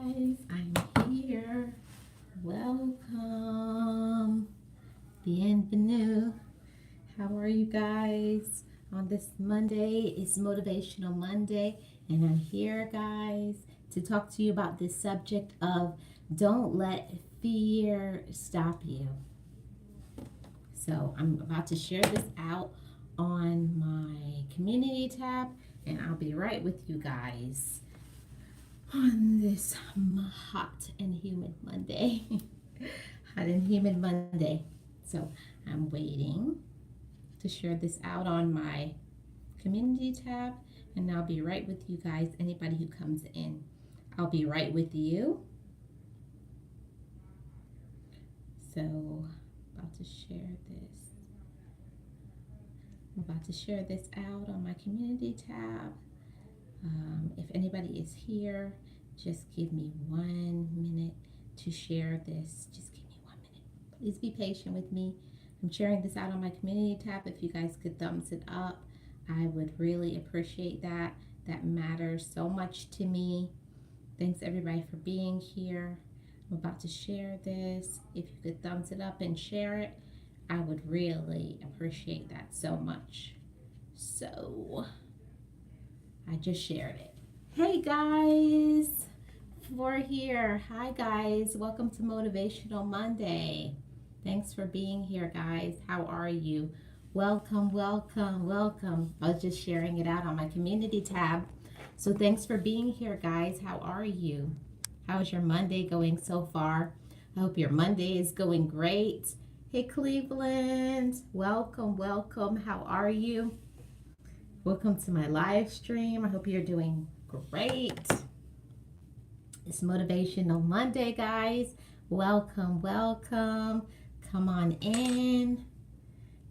guys, I'm here. Welcome. Bienvenue. How are you guys? On this Monday, it's Motivational Monday, and I'm here, guys, to talk to you about this subject of don't let fear stop you. So I'm about to share this out on my community tab, and I'll be right with you guys on this hot and humid Monday. Hot and humid Monday. So I'm waiting to share this out on my community tab, and I'll be right with you guys. Anybody who comes in, I'll be right with you. So about to share this. I'm about to share this out on my community tab. If anybody is here, just give me 1 minute to share this. Just give me 1 minute. Please be patient with me. I'm sharing this out on my community tab. If you guys could thumbs it up, I would really appreciate that. That matters so much to me. Thanks everybody for being here. I'm about to share this. If you could thumbs it up and share it, I would really appreciate that so much. So I just shared it. Hey guys, we're here. Hi guys, welcome to Motivational Monday. Thanks for being here, guys. How are you? Welcome, welcome, welcome. I was just sharing it out on my community tab. So thanks for being here, guys. How are you? How's your Monday going so far? I hope your Monday is going great. Hey Cleveland, welcome, welcome. How are you? Welcome to my live stream. I hope you're doing great. It's Motivational Monday, guys. Welcome, welcome. Come on in.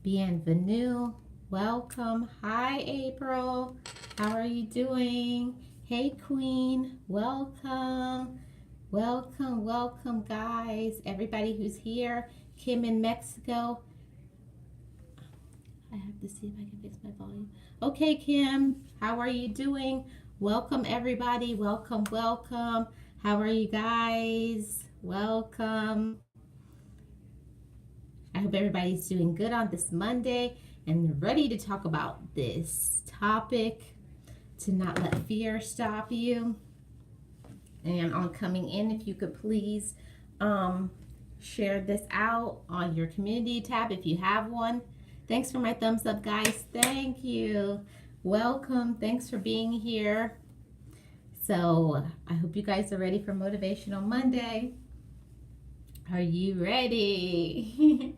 Bienvenue. Welcome. Hi, April. How are you doing? Hey, Queen. Welcome. Welcome, welcome, guys. Everybody who's here. Kim in Mexico. I have to see if I can fix my volume. Okay, Kim, how are you doing? Welcome, everybody. Welcome, welcome. How are you guys? Welcome. I hope everybody's doing good on this Monday and ready to talk about this topic, to not let fear stop you. And on coming in, if you could please share this out on your community tab if you have one. Thanks for my thumbs up, guys. Thank you. Welcome. Thanks for being here. So I hope you guys are ready for Motivational Monday. Are you ready?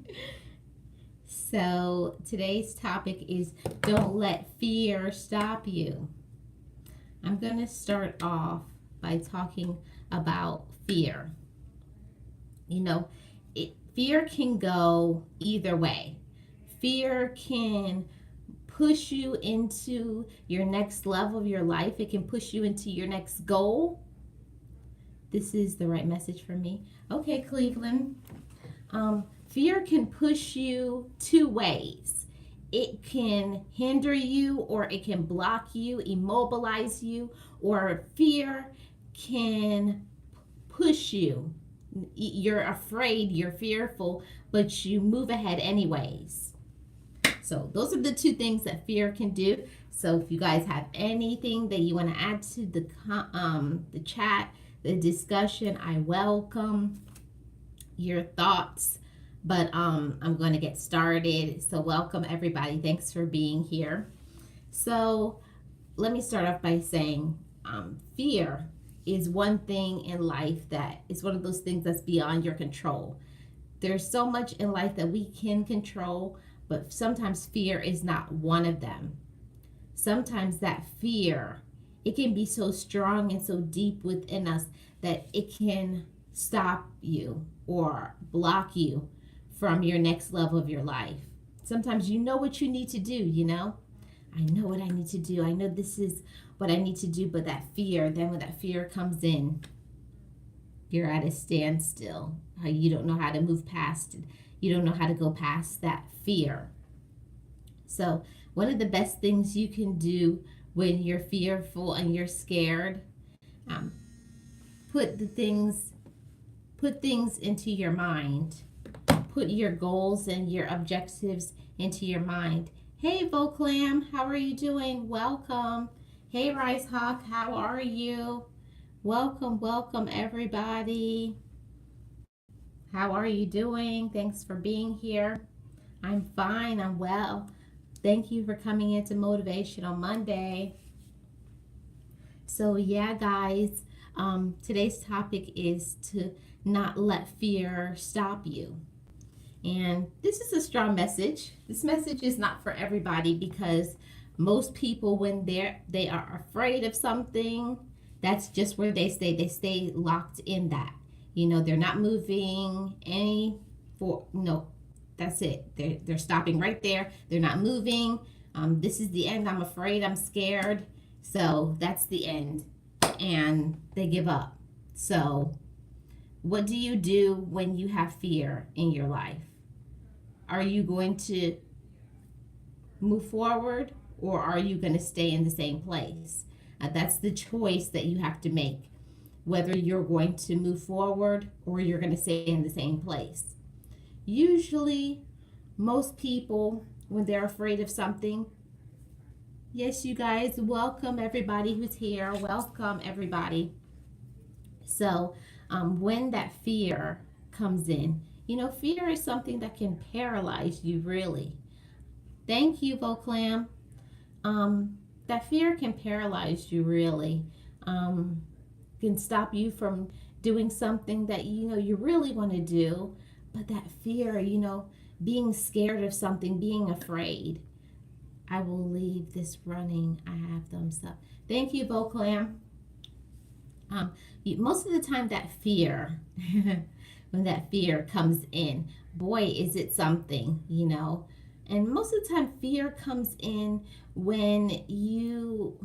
So today's topic is don't let fear stop you. I'm going to start off by talking about fear. You know, fear can go either way. Fear can push you into your next level of your life. It can push you into your next goal. This is the right message for me. Okay, Cleveland. Fear can push you two ways. It can hinder you, or it can block you, immobilize you, or fear can push you. You're afraid, you're fearful, but you move ahead anyways. So those are the two things that fear can do. So if you guys have anything that you want to add to the chat, the discussion, I welcome your thoughts. But I'm going to get started. So welcome everybody. Thanks for being here. So let me start off by saying fear is one thing in life that is one of those things that's beyond your control. There's so much in life that we can control, but sometimes fear is not one of them. Sometimes that fear, it can be so strong and so deep within us that it can stop you or block you from your next level of your life. Sometimes you know what you need to do, you know? I know what I need to do. I know this is what I need to do, but that fear, then when that fear comes in, you're at a standstill. You don't know how to move past it. You don't know how to go past that fear. So one of the best things you can do when you're fearful and you're scared, put the things put things into your mind. Put your goals and your objectives into your mind. Hey Voclam, how are you doing? Welcome. Hey Rice Hawk, how are you? Welcome, welcome everybody. How are you doing? Thanks for being here. I'm fine, I'm well. Thank you for coming into Motivational Monday. So yeah, guys, today's topic is to not let fear stop you. And this is a strong message. This message is not for everybody because most people, when they are afraid of something, that's just where they stay. They stay locked in that. You know, they're not moving any for no. That's it. They're stopping right there. They're not moving. This is the end. I'm afraid. I'm scared. So that's the end, and they give up. So, what do you do when you have fear in your life? Are you going to move forward or are you going to stay in the same place? That's the choice that you have to make, whether you're going to move forward or you're going to stay in the same place. Usually, most people, when they're afraid of something, yes, you guys, welcome everybody who's here. Welcome everybody. So, when that fear comes in, you know, fear is something that can paralyze you, really. Thank you, Voclam. That fear can paralyze you, really. Can stop you from doing something that, you know, you really want to do. But that fear, you know, being scared of something, being afraid. I will leave this running. I have thumbs up. Thank you, Voclam. Most of the time that fear, when that fear comes in, boy, is it something, you know. And most of the time fear comes in when you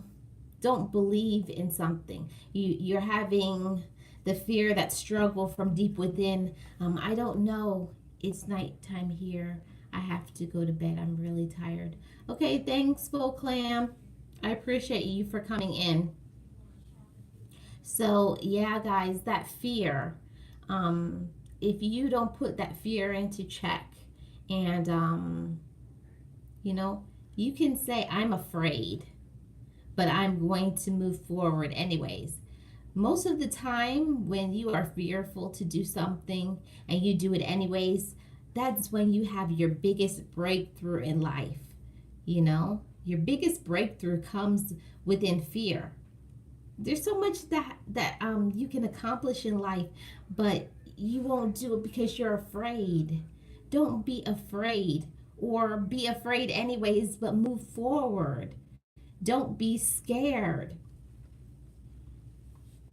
don't believe in something. You're having the fear, that struggle from deep within. I don't know. It's nighttime here. I have to go to bed. I'm really tired. Okay, thanks, Voclam. I appreciate you for coming in. So yeah, guys, that fear, if you don't put that fear into check, and you know, you can say, I'm afraid, but I'm going to move forward anyways. Most of the time when you are fearful to do something and you do it anyways, that's when you have your biggest breakthrough in life. You know, your biggest breakthrough comes within fear. There's so much that you can accomplish in life, but you won't do it because you're afraid. Don't be afraid, or be afraid anyways, but move forward. Don't be scared.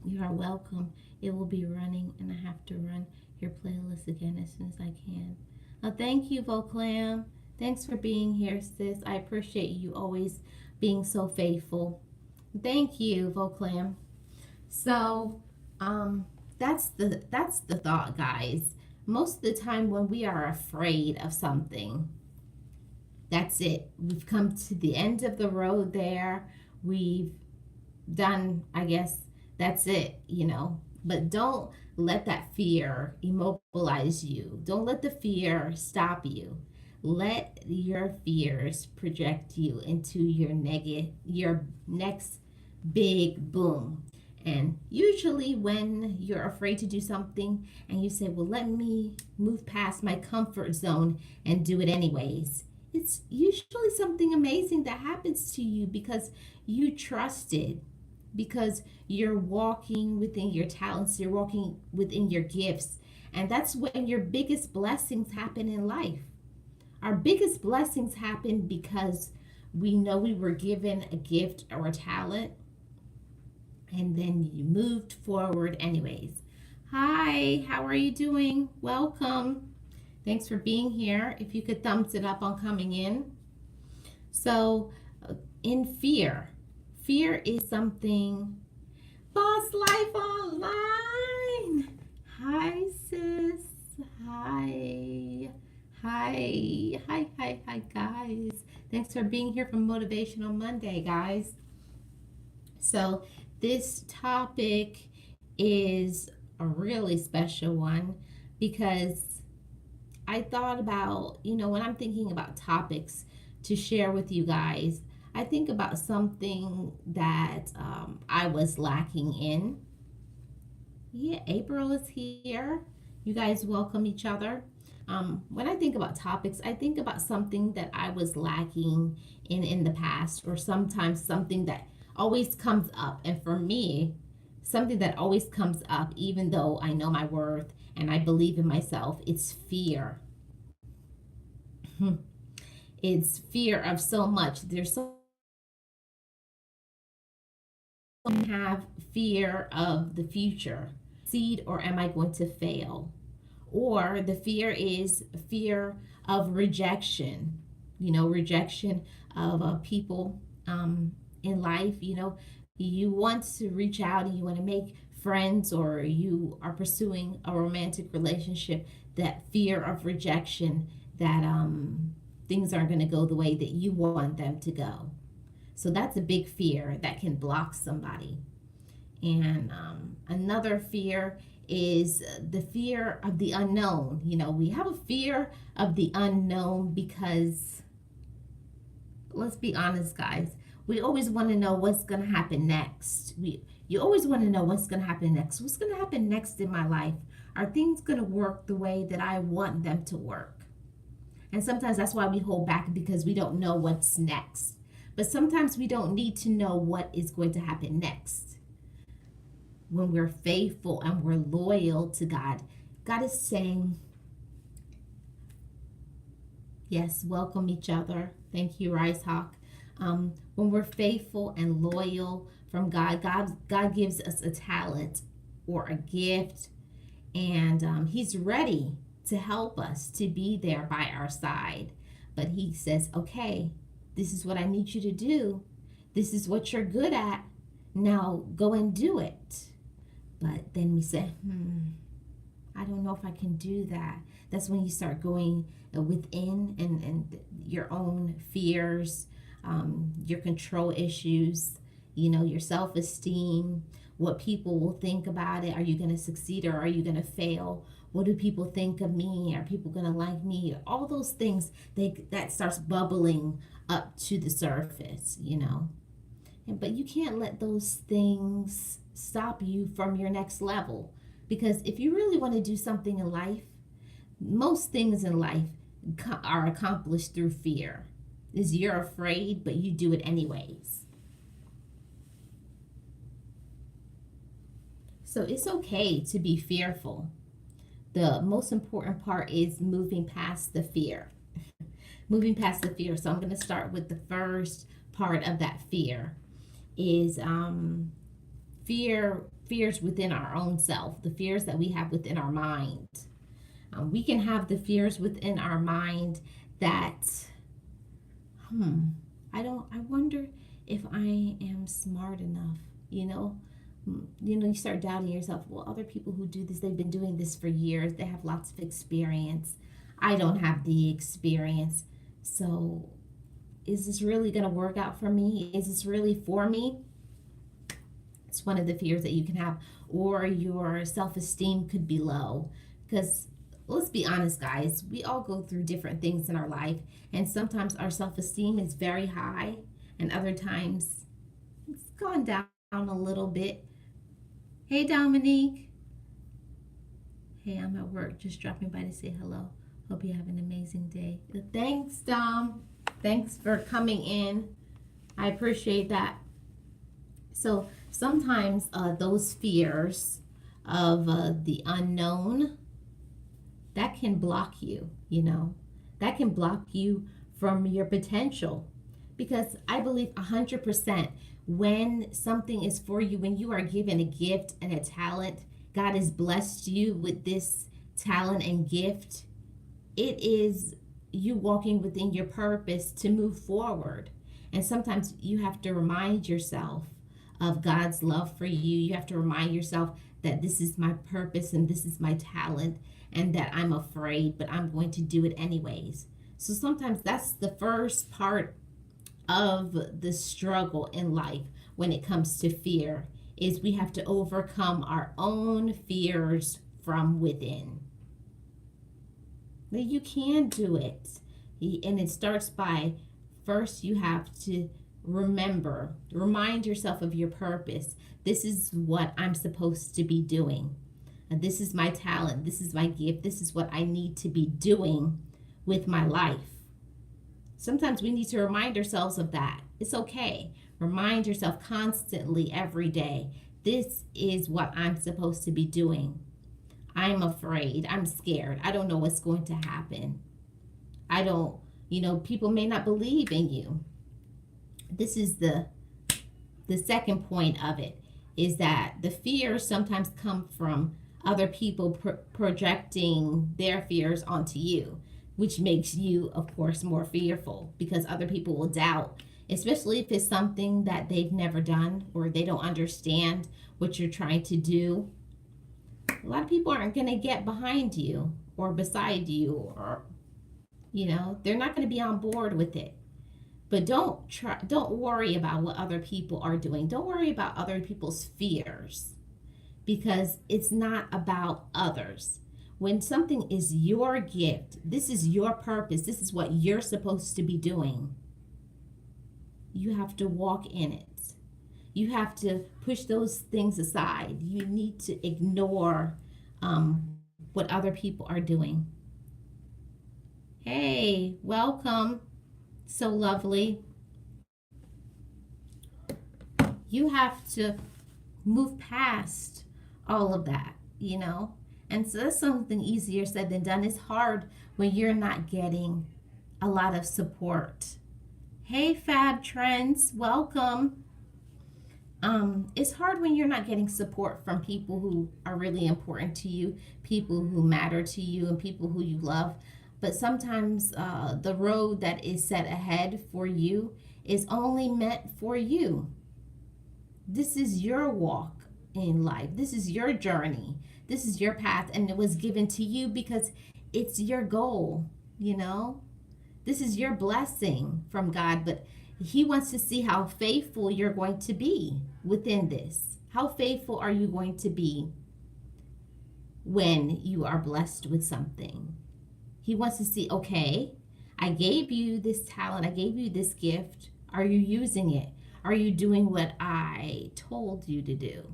You are welcome. It will be running, and I have to run your playlist again as soon as I can. Thank you, Voclam. Thanks for being here, sis. I appreciate you always being so faithful. Thank you, Voclam. So, that's the thought, guys. Most of the time when we are afraid of something, that's it. We've come to the end of the road there. We've done, I guess, that's it, you know. But don't let that fear immobilize you. Don't let the fear stop you. Let your fears project you into your next big boom. And usually when you're afraid to do something and you say, well, let me move past my comfort zone and do it anyways, it's usually something amazing that happens to you because you trusted, because you're walking within your talents, you're walking within your gifts. And that's when your biggest blessings happen in life. Our biggest blessings happen because we know we were given a gift or a talent, and then you moved forward anyways. Hi, how are you doing? Welcome. Thanks for being here. If you could thumbs it up on coming in. So, in fear is something. Boss Life Online. Hi, sis. Hi. Hi, guys. Thanks for being here from Motivational Monday, guys. So, this topic is a really special one because I thought about, when I'm thinking about topics to share with you guys, I think about something that I was lacking in. Yeah, April is here. You guys welcome each other. When I think about topics, I think about something that I was lacking in the past, or sometimes something that always comes up. And for me, something that always comes up, even though I know my worth and I believe in myself, it's fear. It's fear of so much. There's so have fear of the future. Succeed or am I going to fail? Or the fear is fear of rejection, rejection of people in life. You want to reach out and you want to make friends, or you are pursuing a romantic relationship, that fear of rejection, that things aren't going to go the way that you want them to go. So that's a big fear that can block somebody. And another fear is the fear of the unknown. We have a fear of the unknown because, let's be honest, guys, we always want to know what's going to happen next. You always want to know what's going to happen next. What's going to happen next in my life? Are things going to work the way that I want them to work? And sometimes that's why we hold back, because we don't know what's next. But sometimes we don't need to know what is going to happen next. When we're faithful and we're loyal to God, God is saying, yes, welcome each other. Thank you, Rice Hawk. When we're faithful and loyal from God gives us a talent or a gift, and He's ready to help us, to be there by our side. But He says, okay, this is what I need you to do. This is what you're good at. Now go and do it. But then we say, I don't know if I can do that. That's when you start going within and your own fears, your control issues, your self-esteem, what people will think about it. Are you going to succeed or are you going to fail? What do people think of me? Are people going to like me? All those things, that starts bubbling up to the surface, But you can't let those things stop you from your next level. Because if you really want to do something in life, most things in life are accomplished through fear. Is you're afraid, but you do it anyways. So it's okay to be fearful. The most important part is moving past the fear. Moving past the fear. So I'm going to start with the first part of that fear. Is fears within our own self, the fears that we have within our mind. We can have the fears within our mind that I wonder if I am smart enough. You start doubting yourself. Well, other people who do this, they've been doing this for years, they have lots of experience. I don't have the experience. So is this really going to work out for me? Is this really for me? It's one of the fears that you can have. Or your self-esteem could be low. Because let's be honest, guys, we all go through different things in our life. And sometimes our self-esteem is very high. And other times it's gone down a little bit. Hey, Dominique. Hey, I'm at work. Just dropping by to say hello. Hope you have an amazing day. Thanks, Dom. Thanks for coming in. I appreciate that. So sometimes those fears of the unknown, that can block you, That can block you from your potential. Because I believe 100% when something is for you, when you are given a gift and a talent, God has blessed you with this talent and gift, it is you walking within your purpose to move forward. And sometimes you have to remind yourself of God's love for you. You have to remind yourself that this is my purpose and this is my talent, and that I'm afraid, but I'm going to do it anyways. So sometimes that's the first part of the struggle in life when it comes to fear, is we have to overcome our own fears from within. That you can do it. And it starts by first you have to remind yourself of your purpose. This is what I'm supposed to be doing. And this is my talent. This is my gift. This is what I need to be doing with my life. Sometimes we need to remind ourselves of that. It's okay. Remind yourself constantly every day. This is what I'm supposed to be doing. I'm afraid. I'm scared. I don't know what's going to happen. I don't, people may not believe in you. This is the second point of it, is that the fears sometimes come from other people projecting their fears onto you, which makes you, of course, more fearful because other people will doubt, especially if it's something that they've never done or they don't understand what you're trying to do. A lot of people aren't going to get behind you or beside you, or, they're not going to be on board with it. But don't worry about what other people are doing. Don't worry about other people's fears, because it's not about others. When something is your gift, this is your purpose, this is what you're supposed to be doing, you have to walk in it. You have to push those things aside. You need to ignore what other people are doing. Hey, welcome. So lovely. You have to move past all of that, And so that's something easier said than done. It's hard when you're not getting a lot of support. Hey, Fab Trends, welcome. It's hard when you're not getting support from people who are really important to you, people who matter to you, and people who you love. But sometimes the road that is set ahead for you is only meant for you. This is your walk in life. This is your journey. This is your path, and it was given to you because it's your goal, This is your blessing from God, but He wants to see how faithful you're going to be within this. How faithful are you going to be when you are blessed with something? He wants to see, okay, I gave you this talent, I gave you this gift. Are you using it? Are you doing what I told you to do?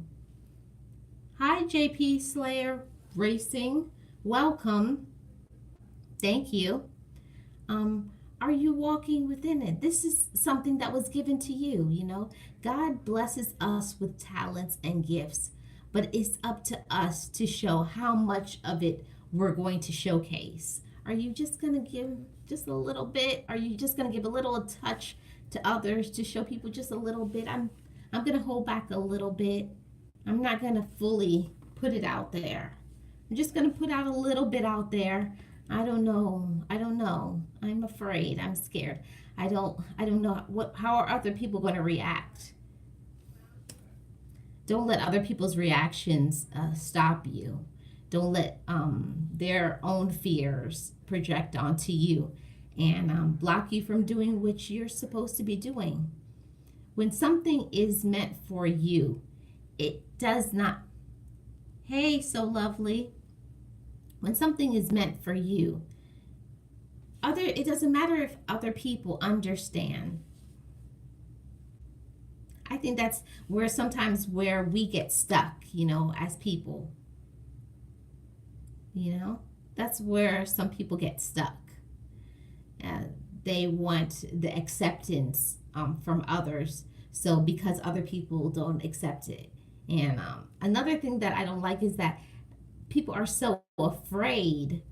Hi, JP Slayer Racing. Welcome. Thank you. Are you walking within it? This is something that was given to you, God blesses us with talents and gifts, but it's up to us to show how much of it we're going to showcase. Are you just going to give just a little bit? Are you just going to give a little touch to others to show people just a little bit? I'm going to hold back a little bit. I'm not going to fully put it out there. I'm just going to put out a little bit out there. I don't know. I'm afraid. I'm scared. I don't know how are other people going to react. Don't let other people's reactions stop you. Don't let their own fears project onto you and block you from doing what you're supposed to be doing. When something is meant for you, it does not. Hey, so lovely. When something is meant for you, it doesn't matter if other people understand. I think that's sometimes where we get stuck, as people. That's where some people get stuck. They want the acceptance from others. So because other people don't accept it. And another thing that I don't like is that people are so afraid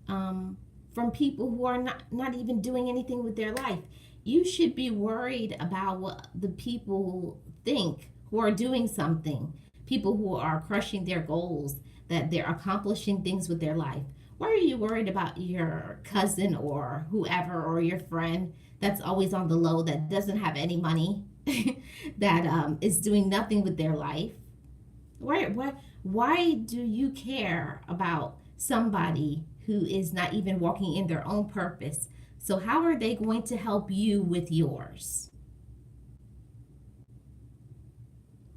from people who are not even doing anything with their life. You should be worried about what the people think who are doing something, people who are crushing their goals, that they're accomplishing things with their life. Why are you worried about your cousin or whoever or your friend that's always on the low, that doesn't have any money, that is doing nothing with their life? Why do you care about somebody who is not even walking in their own purpose? So how are they going to help you with yours?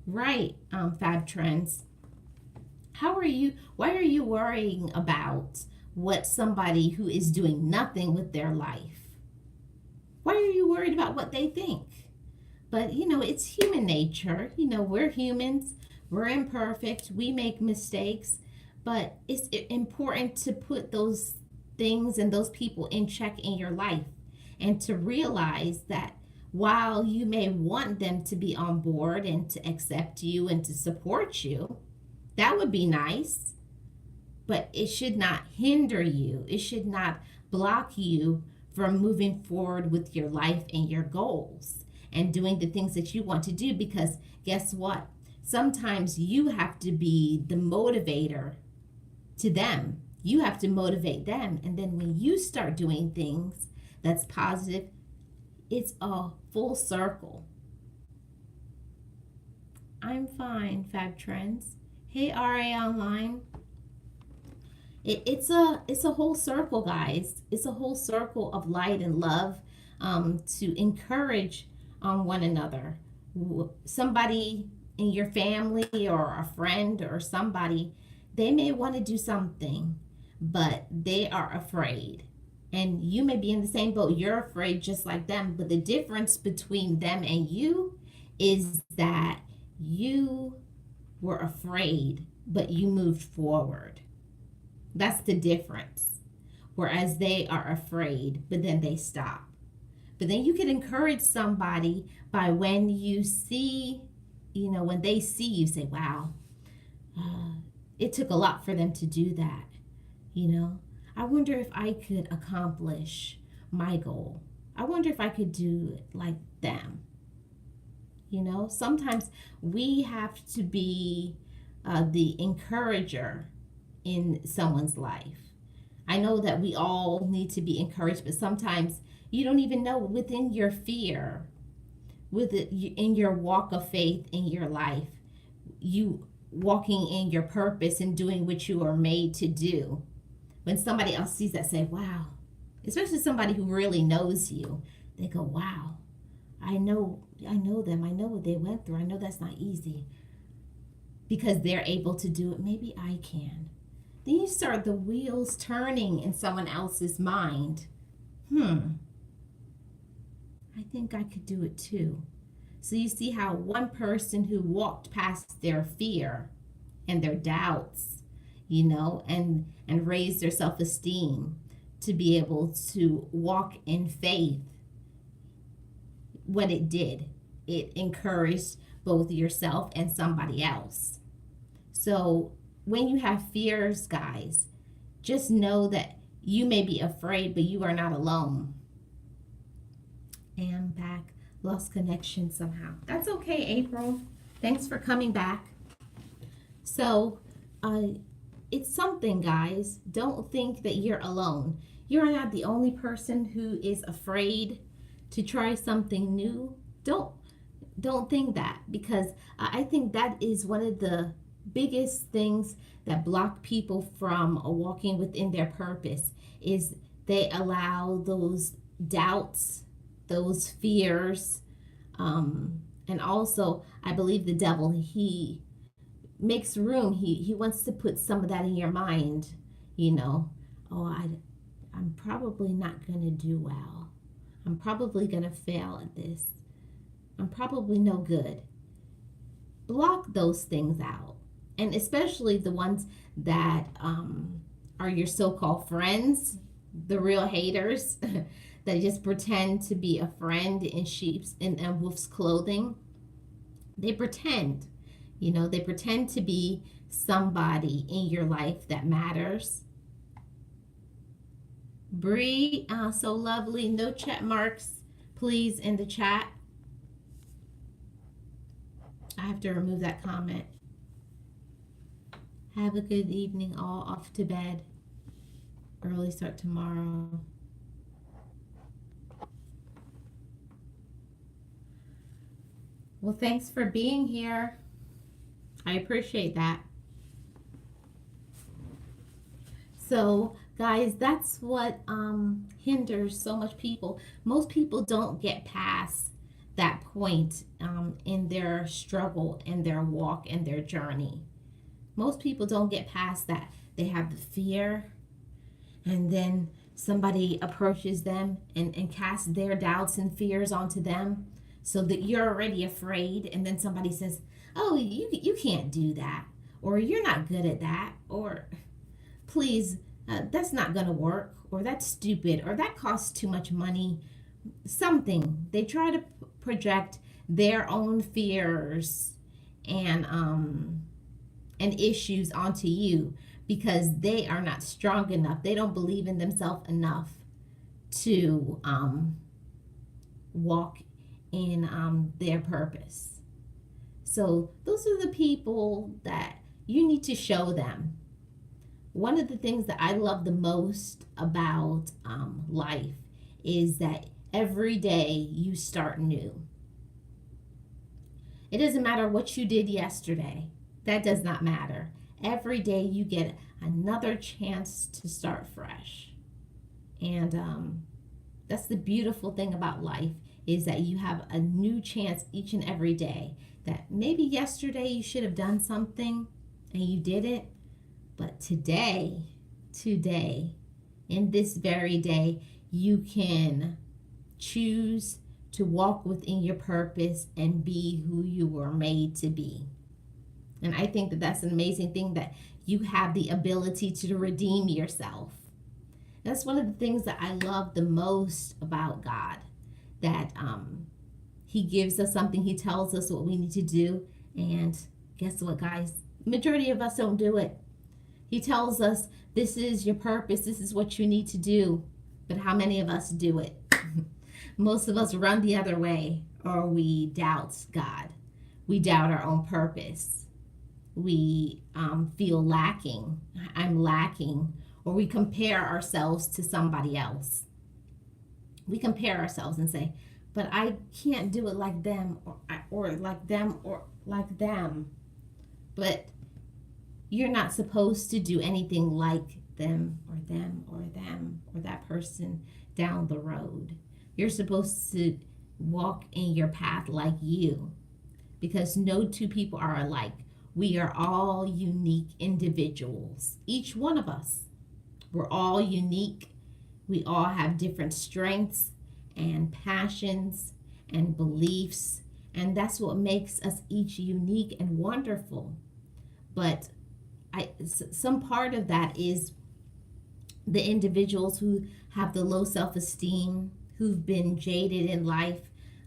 Right, Fab Trends. Why are you worrying about what somebody who is doing nothing with their life? Why are you worried about what they think? But it's human nature. We're humans, we're imperfect, we make mistakes, but it's important to put those things and those people in check in your life and to realize that while you may want them to be on board and to accept you and to support you, that would be nice, but it should not hinder you. It should not block you from moving forward with your life and your goals and doing the things that you want to do, because guess what? Sometimes you have to be the motivator to them. You have to motivate them. And then when you start doing things that's positive, it's a full circle. I'm fine, Fab Trends. Hey, RA Online. It's a whole circle, guys. It's a whole circle of light and love, to encourage one another. Somebody in your family or a friend or somebody, they may want to do something, but they are afraid. And you may be in the same boat. You're afraid just like them. But the difference between them and you is that you were afraid, but you moved forward. That's the difference. Whereas they are afraid, but then they stop. But then you can encourage somebody by when you see, when they see you, say, wow, it took a lot for them to do that. I wonder if I could accomplish my goal. I wonder if I could do it like them. Sometimes we have to be the encourager in someone's life. I know that we all need to be encouraged, but sometimes you don't even know within your fear, in your walk of faith in your life, you walking in your purpose and doing what you are made to do. When somebody else sees that, say, wow, especially somebody who really knows you, they go, wow, I know them. I know what they went through. I know that's not easy. Because they're able to do it, maybe I can. Then you start the wheels turning in someone else's mind. I think I could do it too. So you see how one person who walked past their fear and their doubts, and raised their self-esteem to be able to walk in faith, what it did, it encouraged both yourself and somebody else. So when you have fears, guys, just know that you may be afraid, but you are not alone. And back, lost connection somehow. That's okay, April. Thanks for coming back. So, it's something, guys. Don't think that you're alone. You're not the only person who is afraid to try something new. Don't think that, because I think that is one of the biggest things that block people from walking within their purpose, is they allow those doubts, those fears, and also I believe the devil, he makes room. He wants to put some of that in your mind. I'm probably not going to do well. I'm probably going to fail at this. I'm probably no good. Block those things out. And especially the ones that are your so-called friends, the real haters that just pretend to be a friend in sheep's and wolf's clothing. They pretend. They pretend to be somebody in your life that matters. Bree, so lovely. No chat marks, please, in the chat. I have to remove that comment. Have a good evening, all. Off to bed. Early start tomorrow. Well, thanks for being here. I appreciate that. So, guys, that's what hinders so much people. Most people don't get past that point in their struggle and their walk and their journey. Most people don't get past that. They have the fear, and then somebody approaches them and casts their doubts and fears onto them, so that you're already afraid, and then somebody says, oh, you can't do that, or you're not good at that, or please, that's not going to work, or that's stupid, or that costs too much money. Something. They try to project their own fears and issues onto you because they are not strong enough. They don't believe in themselves enough to walk in their purpose. So those are the people that you need to show them. One of the things that I love the most about life is that every day you start new. It doesn't matter what you did yesterday. That does not matter. Every day you get another chance to start fresh. And that's the beautiful thing about life, is that you have a new chance each and every day. That maybe yesterday you should have done something and you didn't, but today, in this very day, you can choose to walk within your purpose and be who you were made to be. And I think that that's an amazing thing, that you have the ability to redeem yourself. That's one of the things that I love the most about God, that he gives us something. He tells us what we need to do. And guess what, guys? Majority of us don't do it. He tells us, this is your purpose. This is what you need to do. But how many of us do it? Most of us run the other way, or we doubt God. We doubt our own purpose. We feel lacking. I'm lacking. Or we compare ourselves to somebody else. We compare ourselves and say, but I can't do it like them, or like them, or like them. But you're not supposed to do anything like them, or them, or them, or that person down the road. You're supposed to walk in your path like you, because no two people are alike. We are all unique individuals. Each one of us. We're all unique. We all have different strengths and passions and beliefs. And that's what makes us each unique and wonderful. But some part of that is the individuals who have the low self-esteem, who've been jaded in life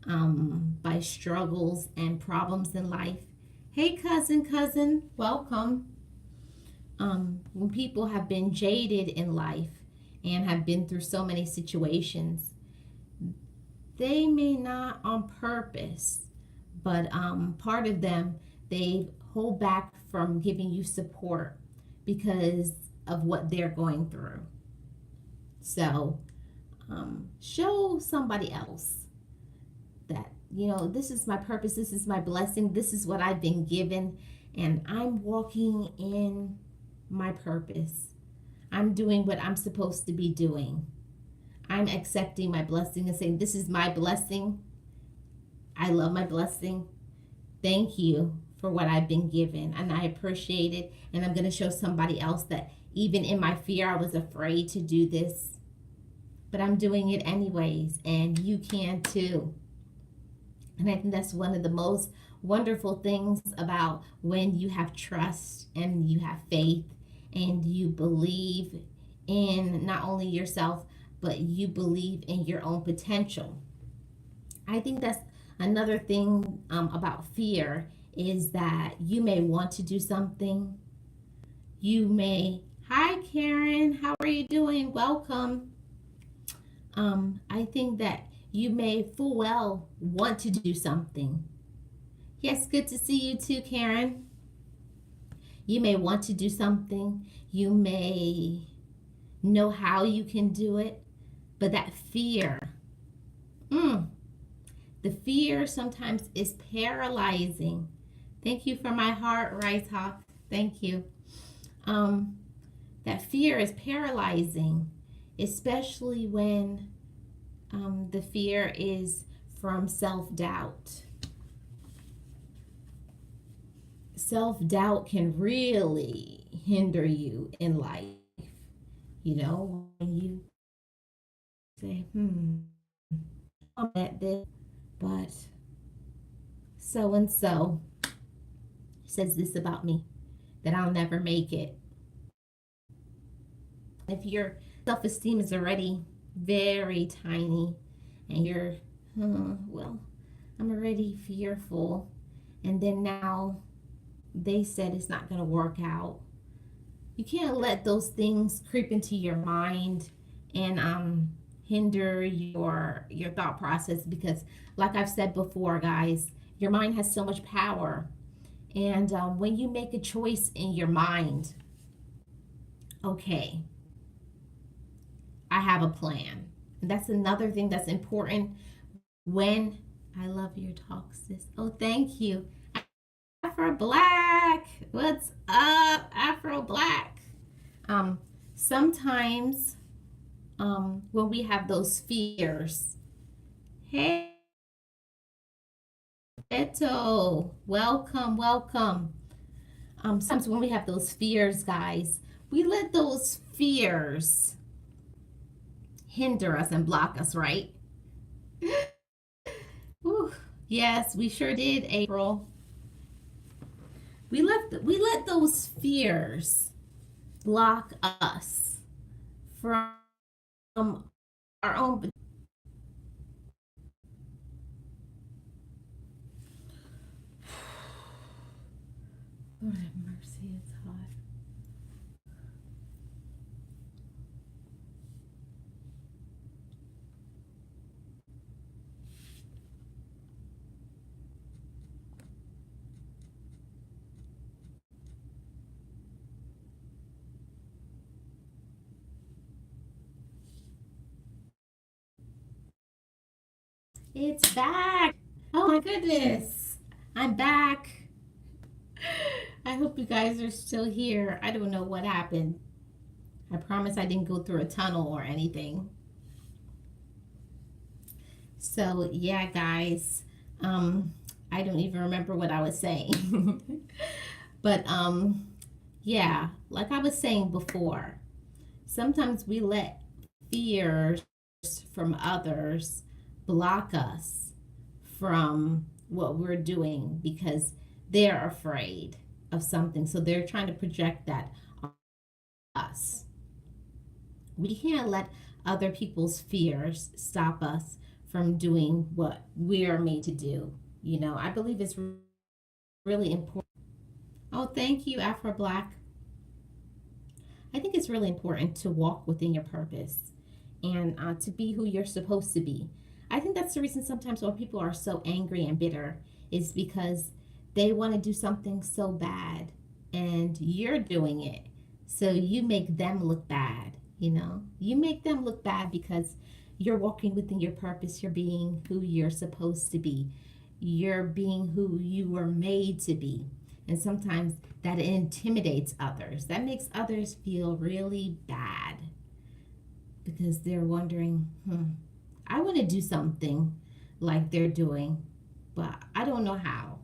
by struggles and problems in life. Hey, cousin, welcome. When people have been jaded in life and have been through so many situations, they may not on purpose, but part of them, they hold back from giving you support because of what they're going through. So show somebody else that, this is my purpose, this is my blessing, this is what I've been given, and I'm walking in my purpose. I'm doing what I'm supposed to be doing. I'm accepting my blessing and saying, this is my blessing. I love my blessing. Thank you for what I've been given, and I appreciate it. And I'm going to show somebody else that even in my fear, I was afraid to do this, but I'm doing it anyways, and you can too. And I think that's one of the most wonderful things about when you have trust and you have faith and you believe in not only yourself, but you believe in your own potential. I think that's another thing about fear, is that you may want to do something. You may, hi Karen, how are you doing? Welcome. I think that you may full well want to do something. Yes, good to see you too, Karen. You may want to do something. You may know how you can do it, but that fear, the fear sometimes is paralyzing. Thank you for my heart, Rice Hawk. Thank you. That fear is paralyzing, especially when the fear is from self-doubt. Self-doubt can really hinder you in life. You know, when you say, I'm at this, but so and so says this about me, that I'll never make it. If your self esteem is already very tiny and you're, well, I'm already fearful, and then now they said it's not going to work out. You can't let those things creep into your mind and hinder your thought process, because like I've said before, guys, your mind has so much power. And when you make a choice in your mind, okay, I have a plan. And that's another thing that's important. When I love your talk, sis. Oh, thank you. Afro Black. What's up, Afro Black? Sometimes when we have those fears, hey, Beto, welcome, welcome. Sometimes when we have those fears, guys, we let those fears hinder us and block us, right? Whew. Yes, we sure did, April. We let those fears block us from our own. Lord have mercy, it's hot. It's back. Oh my goodness. I'm back. I hope you guys are still here. I don't know what happened. I promise I didn't go through a tunnel or anything. So, yeah, guys. I don't even remember what I was saying. But yeah, like I was saying before, sometimes we let fears from others block us from what we're doing because they're afraid of something. So they're trying to project that on us. We can't let other people's fears stop us from doing what we're made to do. You know, I believe it's really important. Oh, thank you, Afro Black. I think it's really important to walk within your purpose and to be who you're supposed to be. I think that's the reason sometimes when people are so angry and bitter is because they want to do something so bad and you're doing it. So you make them look bad, you know? You make them look bad because you're walking within your purpose. You're being who you're supposed to be. You're being who you were made to be. And sometimes that intimidates others. That makes others feel really bad because they're wondering, I want to do something like they're doing, but I don't know how.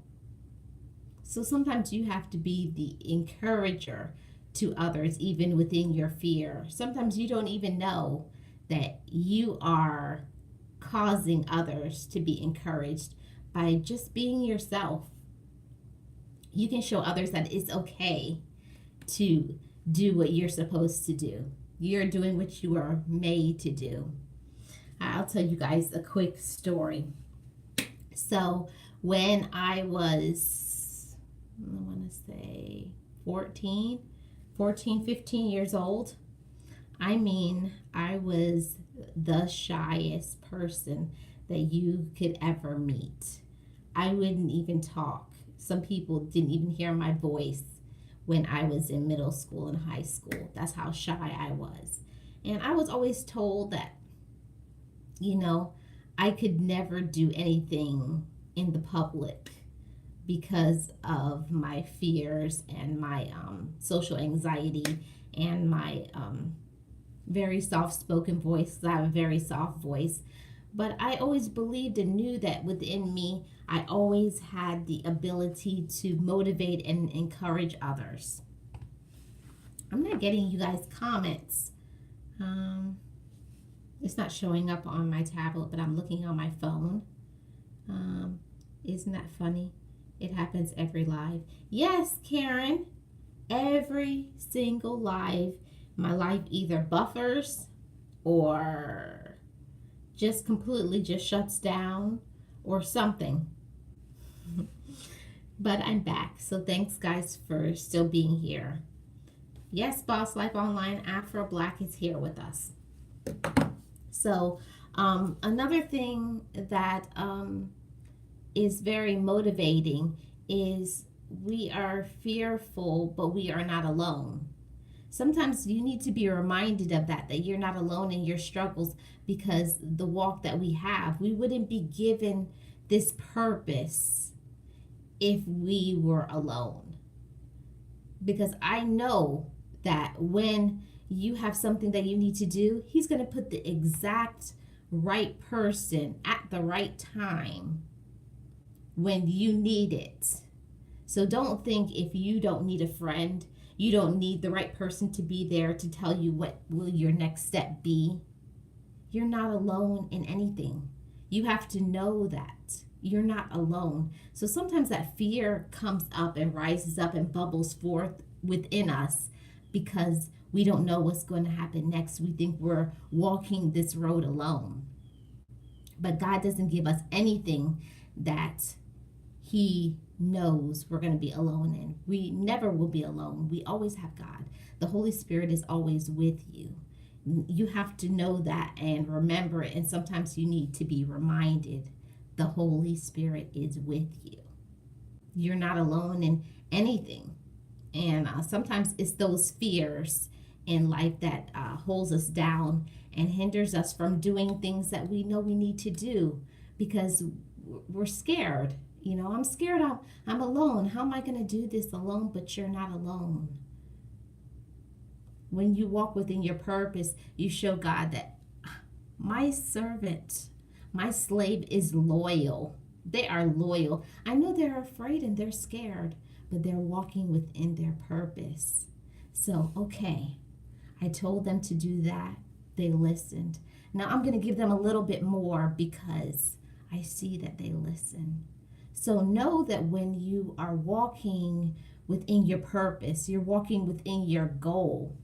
So sometimes you have to be the encourager to others, even within your fear. Sometimes you don't even know that you are causing others to be encouraged by just being yourself. You can show others that it's okay to do what you're supposed to do. You're doing what you are made to do. I'll tell you guys a quick story. So when I was, I want to say 15 years old, I mean, I was the shyest person that you could ever meet. I wouldn't even talk. Some people didn't even hear my voice when I was in middle school and high school. That's how shy I was. And I was always told that, you know, I could never do anything in the public because of my fears and my social anxiety and my very soft spoken voice. I have a very soft voice. But I always believed and knew that within me, I always had the ability to motivate and encourage others. I'm not getting you guys' comments. Um, it's not showing up on my tablet, but I'm looking on my phone. Um, isn't that funny? It happens every live. Yes, Karen, every single live. My life either buffers or just completely just shuts down or something. But I'm back. So thanks guys for still being here. Yes, Boss Life Online Afro Black is here with us. So another thing that is very motivating is we are fearful, but we are not alone. Sometimes you need to be reminded of that you're not alone in your struggles, because the walk that we have, we wouldn't be given this purpose if we were alone. Because I know that when you have something that you need to do, He's going to put the exact right person at the right time when you need it. So don't think if you don't need a friend, you don't need the right person to be there to tell you what will your next step be. You're not alone in anything. You have to know that you're not alone. So sometimes that fear comes up and rises up and bubbles forth within us because we don't know what's going to happen next. We think we're walking this road alone. But God doesn't give us anything that He knows we're going to be alone in. We never will be alone. We always have God. The Holy Spirit is always with you. You have to know that and remember it. And sometimes you need to be reminded the Holy Spirit is with you. You're not alone in anything. And sometimes it's those fears in life that holds us down and hinders us from doing things that we know we need to do because we're scared. You know, I'm scared I'm alone. How am I going to do this alone? But you're not alone. When you walk within your purpose, you show God that my servant, my slave is loyal. They are loyal. I know they're afraid and they're scared, but they're walking within their purpose. So, okay, I told them to do that. They listened. Now I'm going to give them a little bit more because I see that they listen. So know that when you are walking within your purpose, you're walking within your goal,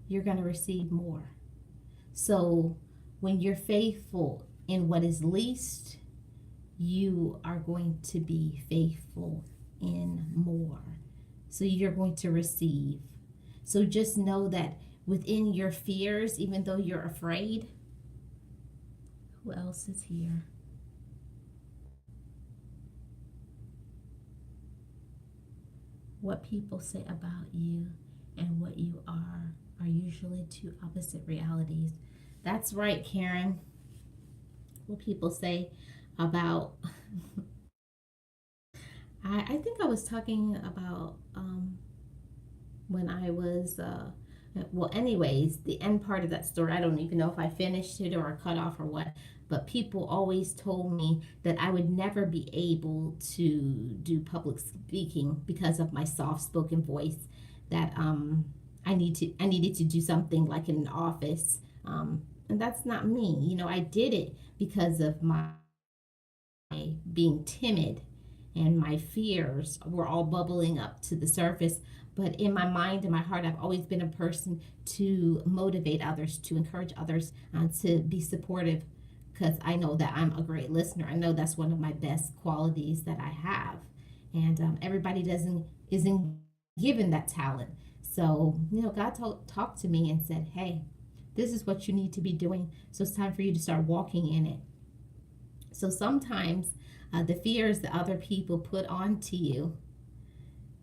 you're going to receive more. So when you're faithful in what is least, you are going to be faithful in more. So you're going to receive. So just know that within your fears, even though you're afraid, who else is here? What people say about you and what you are usually two opposite realities. That's right, Karen. What people say about I think I was talking about when I was well, anyways, the end part of that story, I don't even know if I finished it or cut off or what, but people always told me that I would never be able to do public speaking because of my soft spoken voice, that I needed to do something like in an office, and that's not me. You know, I did it because of my being timid, and my fears were all bubbling up to the surface. But in my mind and my heart, I've always been a person to motivate others, to encourage others, to be supportive, because I know that I'm a great listener. I know that's one of my best qualities that I have, and everybody isn't given that talent. So you know, God talked to me and said, "Hey, this is what you need to be doing. So it's time for you to start walking in it." So sometimes the fears that other people put onto you,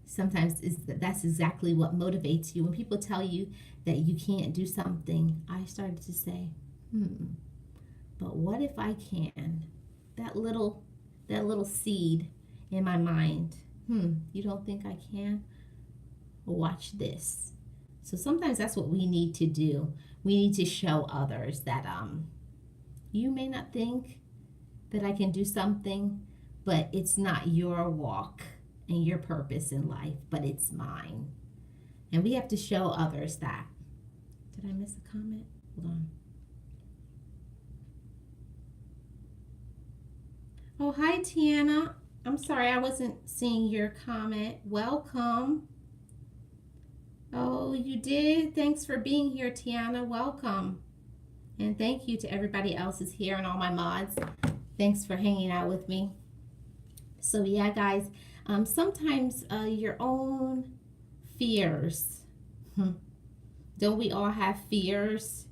sometimes that's exactly what motivates you. When people tell you that you can't do something, I started to say, but what if I can? That little seed in my mind. You don't think I can? Watch this. So sometimes that's what we need to do. We need to show others that you may not think that I can do something, but it's not your walk and your purpose in life, but it's mine. And we have to show others that. Did I miss a comment? Hold on. Oh, hi, Tiana. I'm sorry, I wasn't seeing your comment. Welcome. Oh, you did? Thanks for being here, Tiana. Welcome. And thank you to everybody else who's here and all my mods. Thanks for hanging out with me. So yeah, guys, sometimes your own fears. Don't we all have fears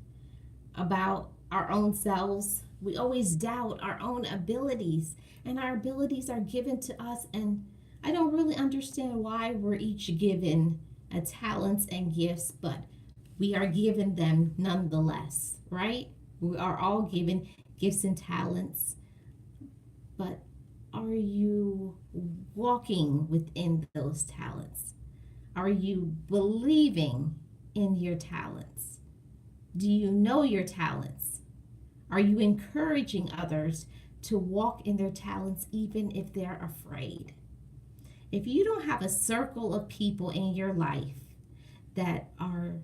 about our own selves? We always doubt our own abilities, and our abilities are given to us, and I don't really understand why we're each given talents and gifts, but we are given them nonetheless, right? We are all given gifts and talents, but are you walking within those talents? Are you believing in your talents? Do you know your talents? Are you encouraging others to walk in their talents even if they're afraid? If you don't have a circle of people in your life that are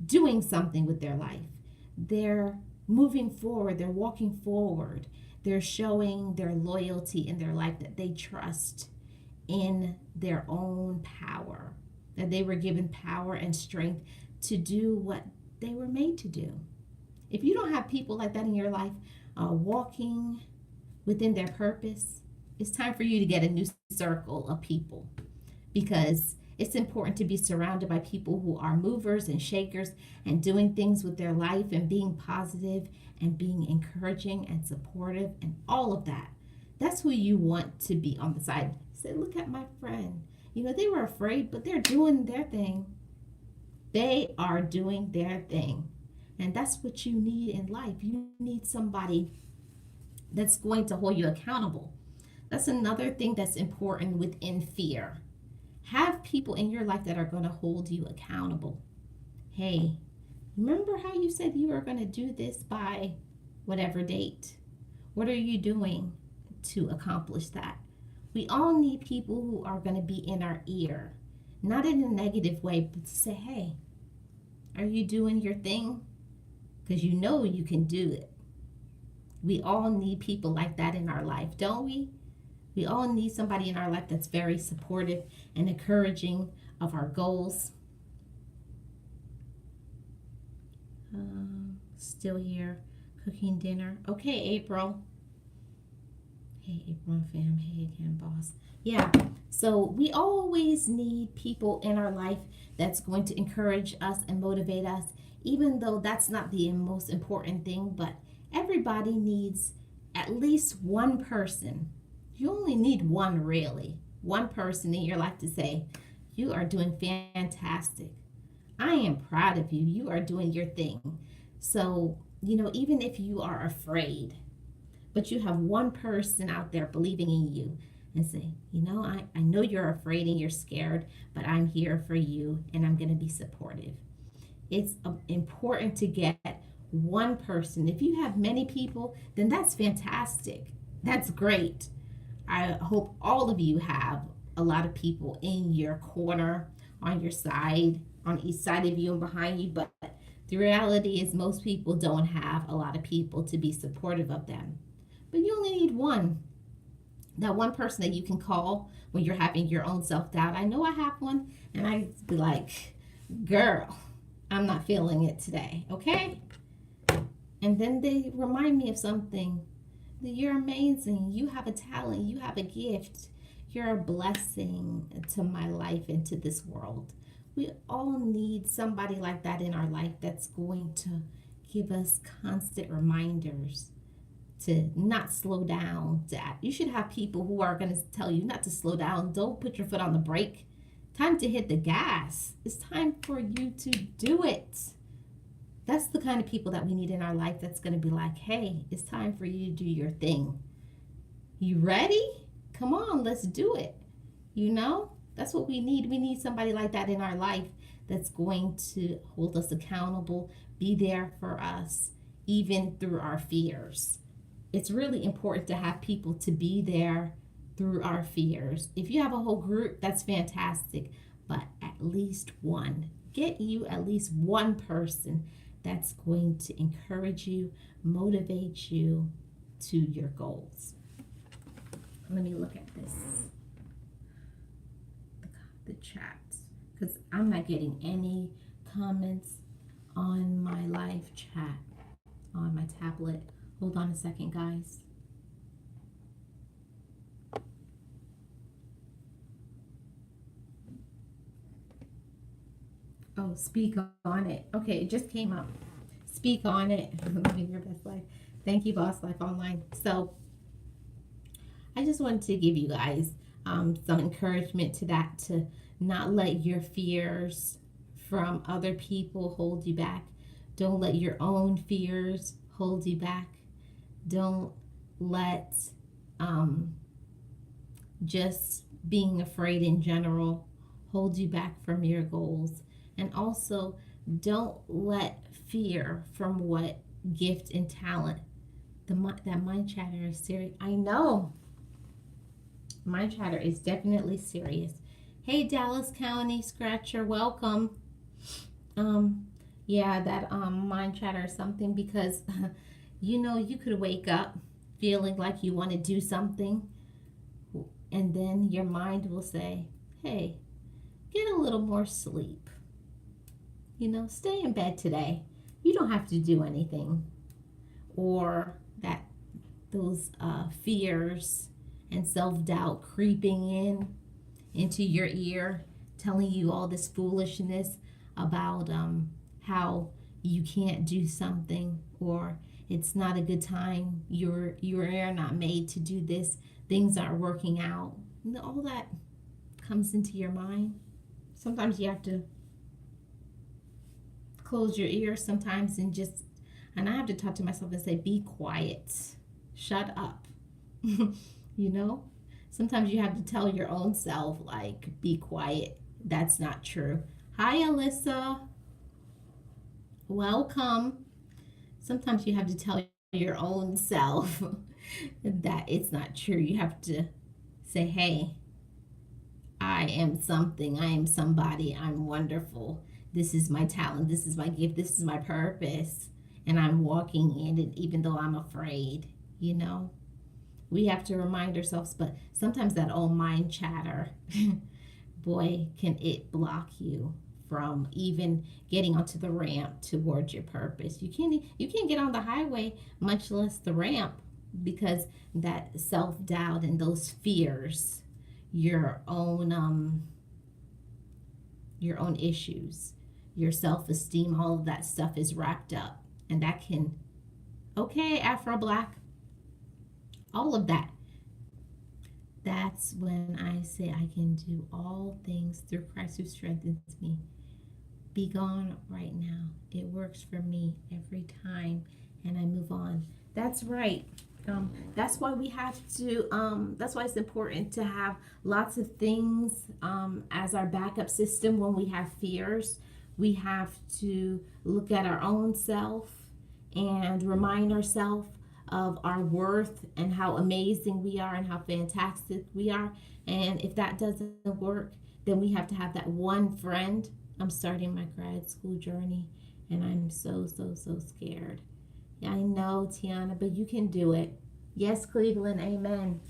doing something with their life, they're moving forward, they're walking forward, they're showing their loyalty in their life, that they trust in their own power, that they were given power and strength to do what they were made to do. If you don't have people like that in your life walking within their purpose, it's time for you to get a new circle of people, because it's important to be surrounded by people who are movers and shakers and doing things with their life and being positive and being encouraging and supportive and all of that. That's who you want to be on the side. Say, look at my friend. You know, they were afraid, but they're doing their thing. They are doing their thing. And that's what you need in life. You need somebody that's going to hold you accountable. That's another thing that's important within fear. Have people in your life that are going to hold you accountable. Hey, remember how you said you were going to do this by whatever date? What are you doing to accomplish that? We all need people who are going to be in our ear, not in a negative way, but to say, hey, are you doing your thing? Because you know you can do it. We all need people like that in our life, don't we? We all need somebody in our life that's very supportive and encouraging of our goals. Still here, cooking dinner. Okay, April. Hey, April fam. Hey again, boss. Yeah, so we always need people in our life that's going to encourage us and motivate us, even though that's not the most important thing, but everybody needs at least one person. You only need one, really. One person in your life to say, you are doing fantastic. I am proud of you. You are doing your thing. So, you know, even if you are afraid, but you have one person out there believing in you and say, you know, I know you're afraid and you're scared, but I'm here for you and I'm going to be supportive. It's important to get one person. If you have many people, then that's fantastic. That's great. I hope all of you have a lot of people in your corner, on your side, on each side of you and behind you. But the reality is most people don't have a lot of people to be supportive of them. But you only need one. That one person that you can call when you're having your own self-doubt. I know I have one, and I be like, girl, I'm not feeling it today, okay? And then they remind me of something. You're amazing. You have a talent. You have a gift. You're a blessing to my life and to this world. We all need somebody like that in our life that's going to give us constant reminders to not slow down. You should have people who are going to tell you not to slow down. Don't put your foot on the brake. Time to hit the gas. It's time for you to do it. That's the kind of people that we need in our life that's going to be like, hey, it's time for you to do your thing. You ready? Come on, let's do it. You know? That's what we need. We need somebody like that in our life that's going to hold us accountable, be there for us, even through our fears. It's really important to have people to be there through our fears. If you have a whole group, that's fantastic, but at least one. Get you at least one person that's going to encourage you, motivate you to your goals. Let me look at this, the chat, because I'm not getting any comments on my live chat on my tablet. Hold on a second, guys. Oh, speak on it. Okay, it just came up. Speak on it. Living your best life. Thank you, Boss Life Online. So, I just wanted to give you guys some encouragement to that, to not let your fears from other people hold you back. Don't let your own fears hold you back. Don't let just being afraid in general hold you back from your goals. And also, don't let fear from what gift and talent. That mind chatter is serious. I know. Mind chatter is definitely serious. Hey, Dallas County Scratcher, welcome. Um, yeah, that mind chatter is something, because you could wake up feeling like you want to do something, and then your mind will say, "Hey, get a little more sleep. Stay in bed today. You don't have to do anything." Or that those fears and self-doubt creeping into your ear, telling you all this foolishness about how you can't do something, or it's not a good time, you're not made to do this, things aren't working out. All that comes into your mind. Sometimes you have to close your ears sometimes, and I have to talk to myself and say, be quiet, shut up. Sometimes you have to tell your own self, like, be quiet, that's not true. Hi, Alyssa, welcome. Sometimes you have to tell your own self that it's not true. You have to say, hey, I am something, I am somebody, I'm wonderful, this is my talent, this is my gift, this is my purpose, and I'm walking in it even though I'm afraid. We have to remind ourselves, but sometimes that old mind chatter, boy, can it block you from even getting onto the ramp towards your purpose. You can't get on the highway, much less the ramp, because that self-doubt and those fears, your own issues, your self-esteem, all of that stuff is wrapped up, and that can, okay, Afro Black, all of that. That's when I say I can do all things through Christ who strengthens me. Be gone right now. It works for me every time, and I move on. That's right. That's why we have to, that's why it's important to have lots of things as our backup system when we have fears. We have to look at our own self and remind ourselves of our worth and how amazing we are and how fantastic we are. And if that doesn't work, then we have to have that one friend. I'm starting my grad school journey, and I'm so scared. Yeah, I know, Tiana, but you can do it. Yes, Cleveland, amen.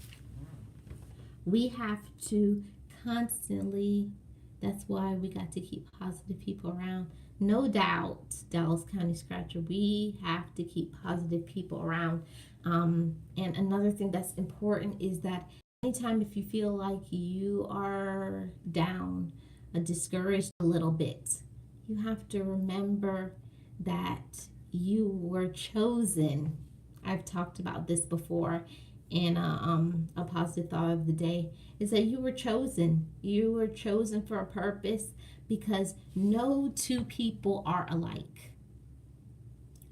We have to constantly, that's why we got to keep positive people around. No doubt, Dallas County Scratcher, we have to keep positive people around. And another thing that's important is that anytime if you feel like you are down, discouraged a little bit, you have to remember that you were chosen. I've talked about this before in a positive thought of the day, is that you were chosen. You were chosen for a purpose, because no two people are alike.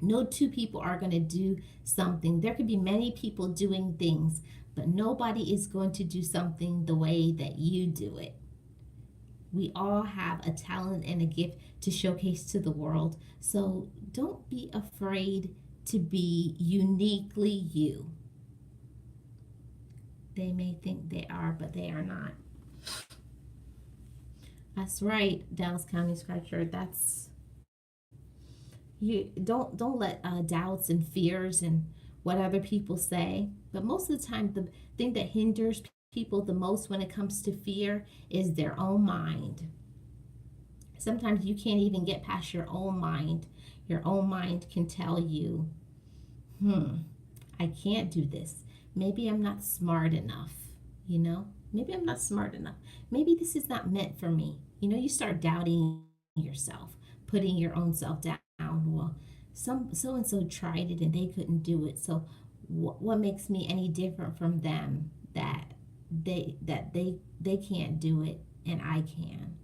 No two people are going to do something. There could be many people doing things, but nobody is going to do something the way that you do it. We all have a talent and a gift to showcase to the world. So don't be afraid to be uniquely you. They may think they are, but they are not. That's right, Dallas County Scripture. That's you. Don't let doubts and fears and what other people say. But most of the time, the thing that hinders people the most when it comes to fear is their own mind. Sometimes you can't even get past your own mind. Your own mind can tell you, I can't do this. Maybe I'm not smart enough, you know? Maybe I'm not smart enough. Maybe this is not meant for me. You start doubting yourself, putting your own self down. Well, some so and so tried it and they couldn't do it. So what makes me any different from them that they can't do it and I can?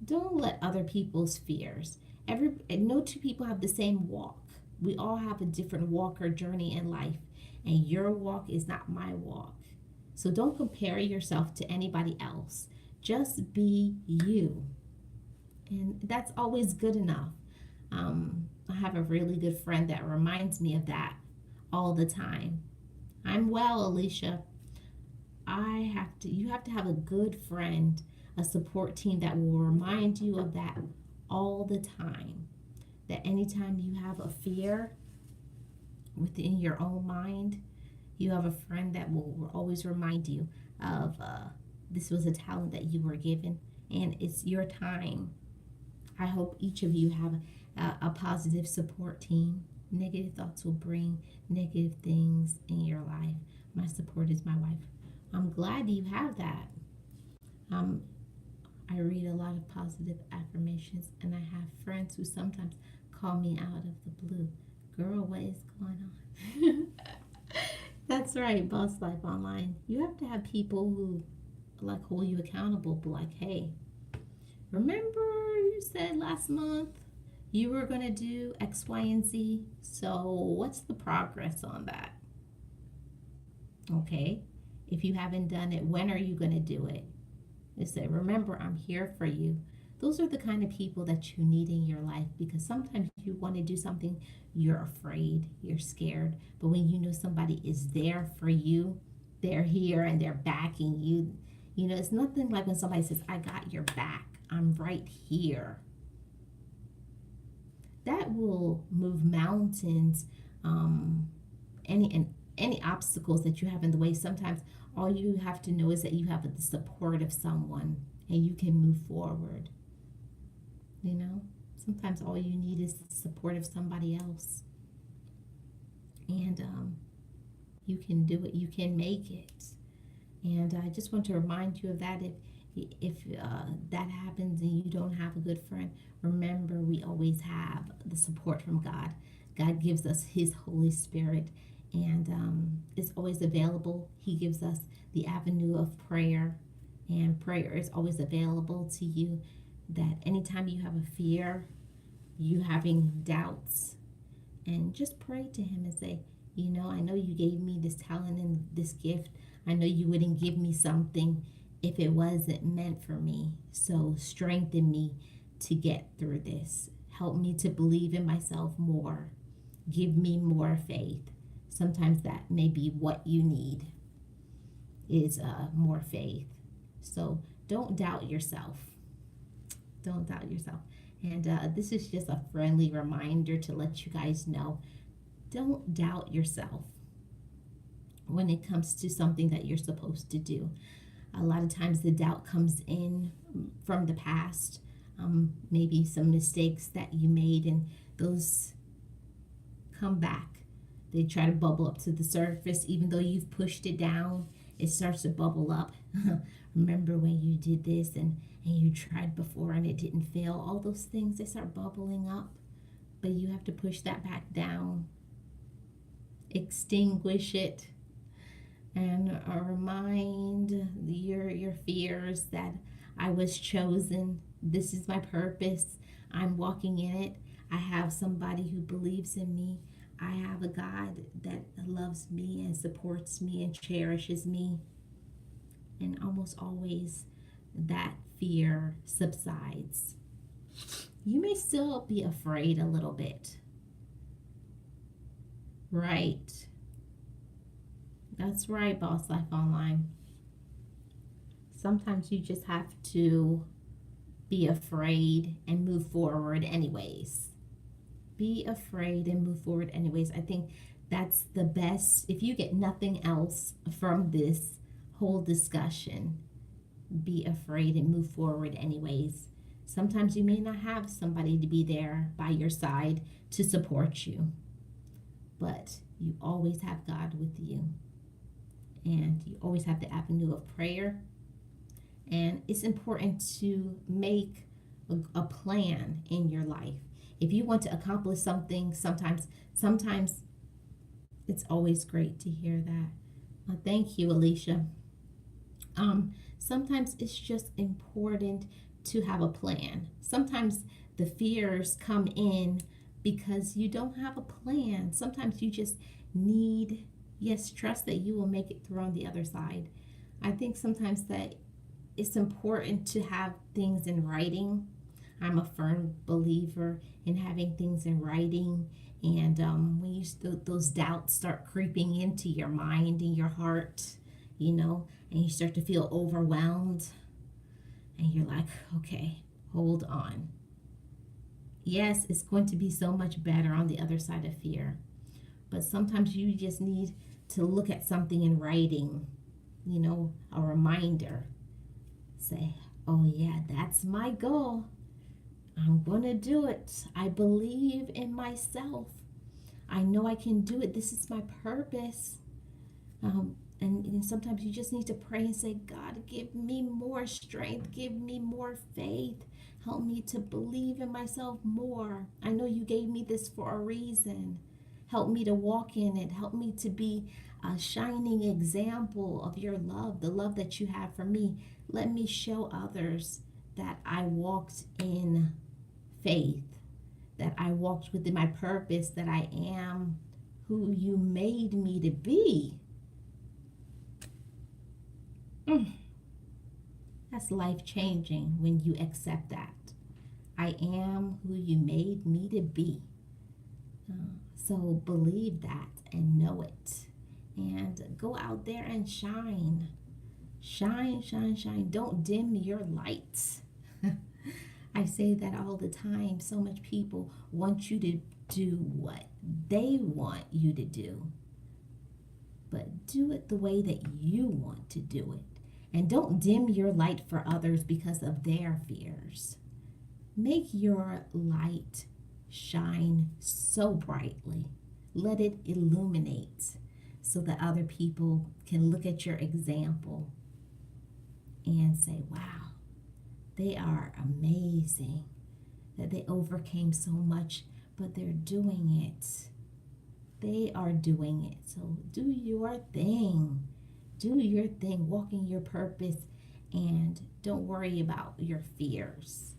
Don't let other people's fears. No two people have the same walk. We all have a different walk or journey in life, and your walk is not my walk. So don't compare yourself to anybody else. Just be you, and that's always good enough. I have a really good friend that reminds me of that all the time. I'm well, Alicia. You have to have a good friend, a support team that will remind you of that all the time. That anytime you have a fear within your own mind, you have a friend that will always remind you of this was a talent that you were given and it's your time. I hope each of you have a positive support team. Negative thoughts will bring negative things in your life. My support is my wife. I'm glad you have that. Um, I read a lot of positive affirmations, and I have friends who sometimes call me out of the blue. Girl, what is going on? That's right, Boss Life Online. You have to have people who hold you accountable, but hey, remember you said last month you were going to do X, Y, and Z. So what's the progress on that? Okay. If you haven't done it, when are you going to do it? They say, remember, I'm here for you. Those are the kind of people that you need in your life, because sometimes you want to do something, you're afraid, you're scared. But when you know somebody is there for you, they're here and they're backing you. It's nothing like when somebody says, I got your back, I'm right here. That will move mountains, any obstacles that you have in the way. Sometimes all you have to know is that you have the support of someone and you can move forward. Sometimes all you need is the support of somebody else. And you can do it, you can make it. And I just want to remind you of that. If that happens and you don't have a good friend, remember we always have the support from God. God gives us His Holy Spirit, and it's always available. He gives us the avenue of prayer, and prayer is always available to you. That anytime you have a fear, you having doubts, and just pray to Him and say, I know you gave me this talent and this gift. I know you wouldn't give me something if it wasn't meant for me. So strengthen me to get through this. Help me to believe in myself more. Give me more faith. Sometimes that may be what you need is more faith. So don't doubt yourself. Don't doubt yourself. And this is just a friendly reminder to let you guys know, don't doubt yourself when it comes to something that you're supposed to do. A lot of times the doubt comes in from the past, maybe some mistakes that you made, and those come back. They try to bubble up to the surface. Even though you've pushed it down, it starts to bubble up. Remember when you did this and you tried before and it didn't fail? All those things, they start bubbling up. But you have to push that back down. Extinguish it. And remind your fears that I was chosen. This is my purpose. I'm walking in it. I have somebody who believes in me. I have a God that loves me and supports me and cherishes me. And almost always that fear subsides. You may still be afraid a little bit, right? That's right, Boss Life Online. Sometimes you just have to be afraid and move forward anyways. Be afraid and move forward anyways. I think that's the best. If you get nothing else from this whole discussion, be afraid and move forward anyways. Sometimes you may not have somebody to be there by your side to support you, but you always have God with you, and you always have the avenue of prayer. And it's important to make a plan in your life. If you want to accomplish something, sometimes it's always great to hear that. Thank you, Alicia. Sometimes it's just important to have a plan. Sometimes the fears come in because you don't have a plan. Sometimes you just need, yes, trust that you will make it through on the other side. I think sometimes that it's important to have things in writing. I'm a firm believer in having things in writing. And when those doubts start creeping into your mind and your heart, and you start to feel overwhelmed, and you're like, okay, hold on. Yes, it's going to be so much better on the other side of fear. But sometimes you just need to look at something in writing, a reminder. Say, oh yeah, that's my goal. I'm going to do it. I believe in myself. I know I can do it. This is my purpose. And sometimes you just need to pray and say, God, give me more strength. Give me more faith. Help me to believe in myself more. I know you gave me this for a reason. Help me to walk in it. Help me to be a shining example of your love, the love that you have for me. Let me show others that I walked in faith, that I walked within my purpose, that I am who you made me to be. That's life-changing when you accept that. I am who you made me to be. So believe that and know it. And go out there and shine. Shine, shine, shine. Don't dim your lights. I say that all the time. So much people want you to do what they want you to do. But do it the way that you want to do it. And don't dim your light for others because of their fears. Make your light shine so brightly. Let it illuminate so that other people can look at your example and say, wow, they are amazing, that they overcame so much, but they're doing it. They are doing it. So do your thing. Do your thing. Walk in your purpose and don't worry about your fears.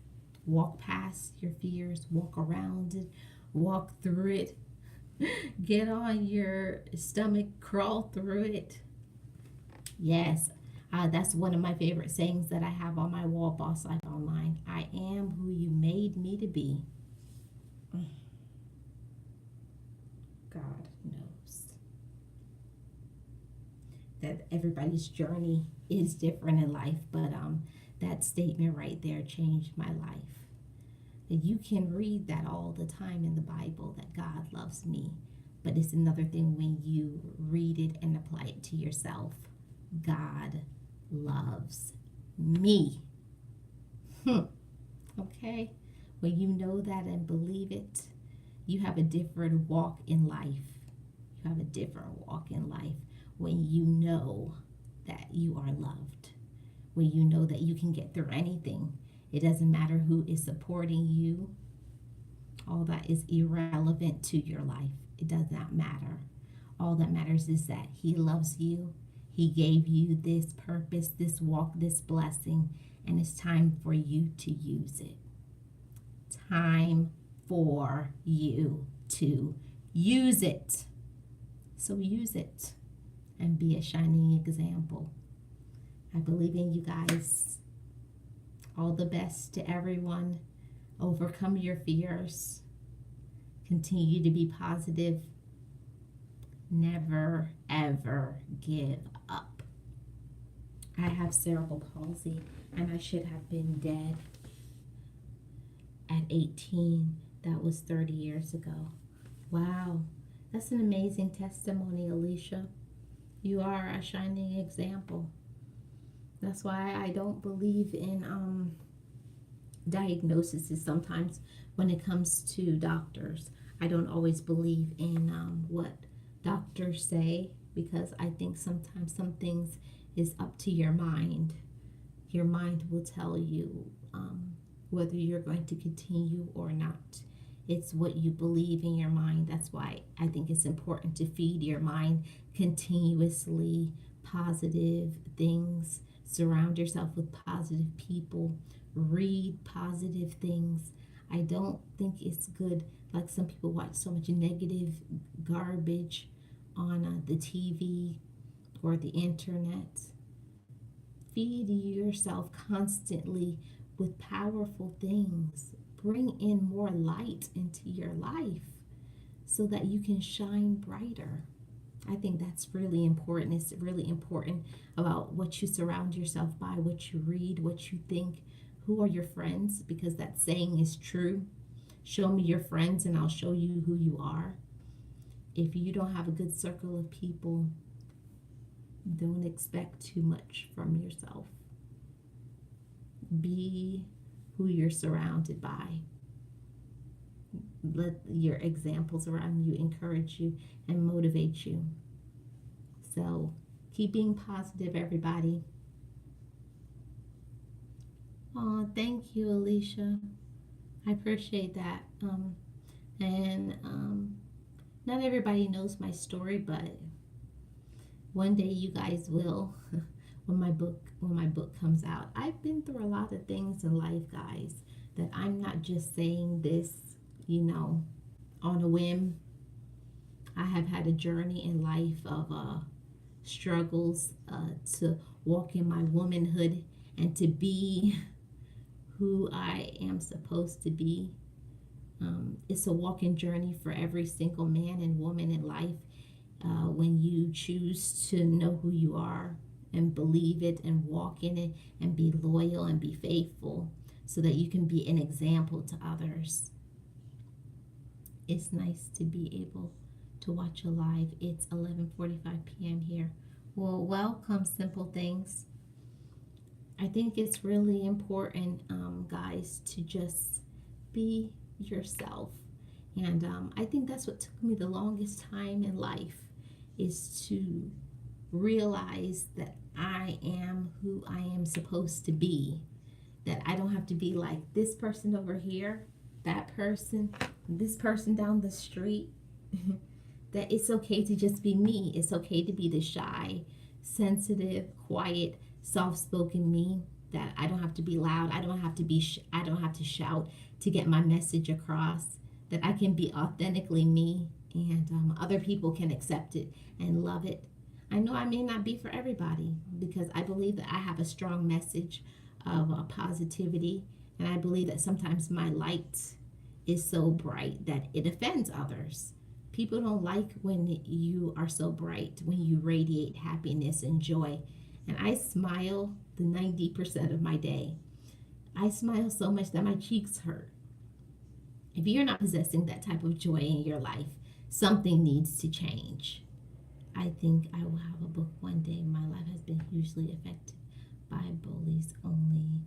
Walk past your fears. Walk around it. Walk through it. Get on your stomach. Crawl through it. Yes, that's one of my favorite sayings that I have on my wall, Boss Life Online. I am who you made me to be. God knows that everybody's journey is different in life, but that statement right there changed my life. And you can read that all the time in the Bible, that God loves me, but it's another thing when you read it and apply it to yourself. God loves me. Okay? When you know that and believe it, you have a different walk in life. You have a different walk in life when you know that you are loved. When you know that you can get through anything. It doesn't matter who is supporting you. All that is irrelevant to your life. It does not matter. All that matters is that He loves you. He gave you this purpose, this walk, this blessing, and it's time for you to use it. Time for you to use it. So use it and be a shining example. I believe in you guys. All the best to everyone. Overcome your fears. Continue to be positive. Never, ever give up. I have cerebral palsy and I should have been dead at 18. That was 30 years ago. Wow. That's an amazing testimony, Alicia. You are a shining example. That's why I don't believe in diagnoses sometimes when it comes to doctors. I don't always believe in what doctors say, because I think sometimes some things is up to your mind. Your mind will tell you whether you're going to continue or not. It's what you believe in your mind. That's why I think it's important to feed your mind continuously positive things. Surround yourself with positive people. Read positive things. I don't think it's good, like some people watch so much negative garbage on the TV or the internet. Feed yourself constantly with powerful things. Bring in more light into your life so that you can shine brighter. I think that's really important. It's really important about what you surround yourself by, what you read, what you think, who are your friends, because that saying is true. Show me your friends and I'll show you who you are. If you don't have a good circle of people, don't expect too much from yourself. Be who you're surrounded by. Let your examples around you encourage you and motivate you. So keep being positive, everybody. Oh, thank you, Alicia. I appreciate that. Not everybody knows my story, but one day you guys will. when my book comes out. I've been through a lot of things in life, guys, that I'm not just saying this, on a whim. I have had a journey in life of struggles to walk in my womanhood and to be who I am supposed to be. It's a walking journey for every single man and woman in life. When you choose to know who you are and believe it and walk in it and be loyal and be faithful so that you can be an example to others. It's nice to be able to watch you live. It's 11:45 p.m. here. Well, welcome, Simple Things. I think it's really important, guys, to just be yourself. And I think that's what took me the longest time in life, is to realize that I am who I am supposed to be. That I don't have to be like this person over here, that person, this person down the street. That it's okay to just be me. It's okay to be the shy, sensitive, quiet, soft-spoken me. That I don't have to be loud. I don't have to shout to get my message across. That I can be authentically me, and other people can accept it and love it. I know I may not be for everybody, because I believe that I have a strong message of positivity, and I believe that sometimes my light is so bright that it offends others. People don't like when you are so bright, when you radiate happiness and joy. And I smile the 90% of my day. I smile so much that my cheeks hurt. If you're not possessing that type of joy in your life, something needs to change. I think I will have a book one day. My life has been hugely affected by bullies. Only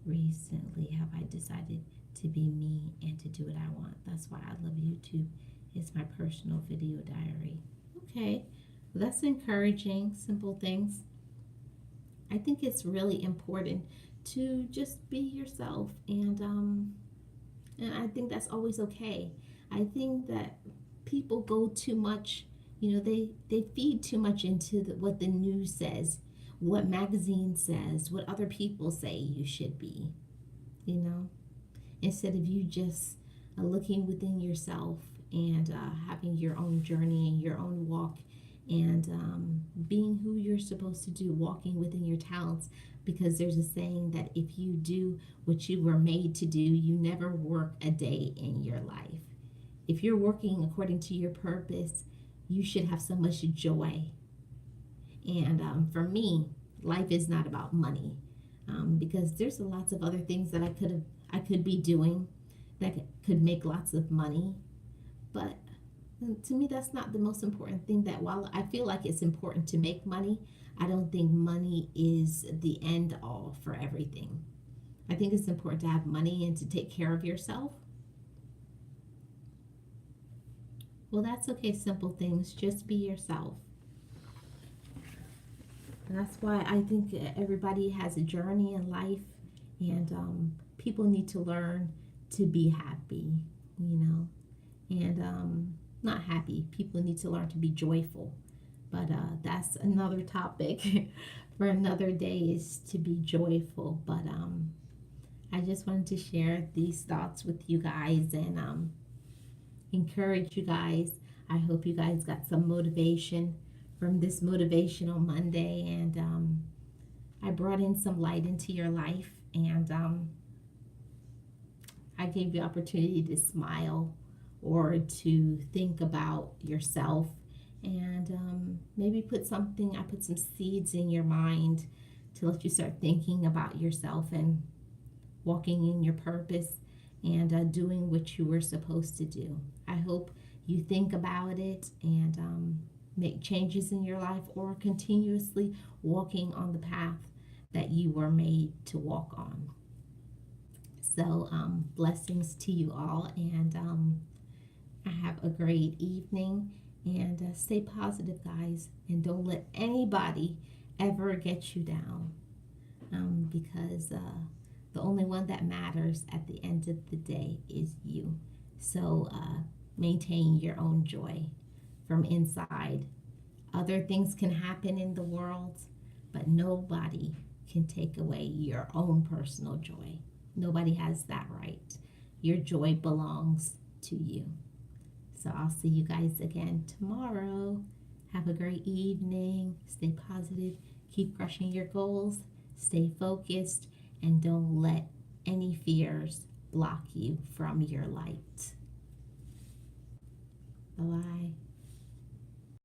recently have I decided to be me and to do what I want. That's why I love YouTube. It's my personal video diary. Okay, well, that's encouraging. Simple Things. I think it's really important to just be yourself, and I think that's always okay. I think that people go too much, they feed too much into what the news says, what magazine says, what other people say you should be, instead of you just looking within yourself and having your own journey and your own walk and being who you're supposed to do, walking within your talents. Because there's a saying that if you do what you were made to do, you never work a day in your life. If you're working according to your purpose, you should have so much joy. And for me, life is not about money, because there's lots of other things that I could be doing that could make lots of money. But to me, that's not the most important thing. That while I feel like it's important to make money, I don't think money is the end all for everything. I think it's important to have money and to take care of yourself. Well, that's okay, simple things. Just be yourself. And that's why I think everybody has a journey in life, and people need to learn to be happy, you know, and not happy. People need to learn to be joyful. But that's another topic for another day, is to be joyful. But I just wanted to share these thoughts with you guys, and encourage you guys. I hope you guys got some motivation from this Motivational Monday, and I brought in some light into your life, and I gave you opportunity to smile or to think about yourself, and maybe I put some seeds in your mind to let you start thinking about yourself and walking in your purpose, and doing what you were supposed to do. I hope you think about it, and make changes in your life, or continuously walking on the path that you were made to walk on. So, blessings to you all, and have a great evening, and stay positive, guys, and don't let anybody ever get you down, because the only one that matters at the end of the day is you. So, maintain your own joy from inside. Other things can happen in the world, but nobody can take away your own personal joy. Nobody has that right. Your joy belongs to you. So I'll see you guys again tomorrow. Have a great evening. Stay positive. Keep crushing your goals. Stay focused. And don't let any fears block you from your light. Bye-bye.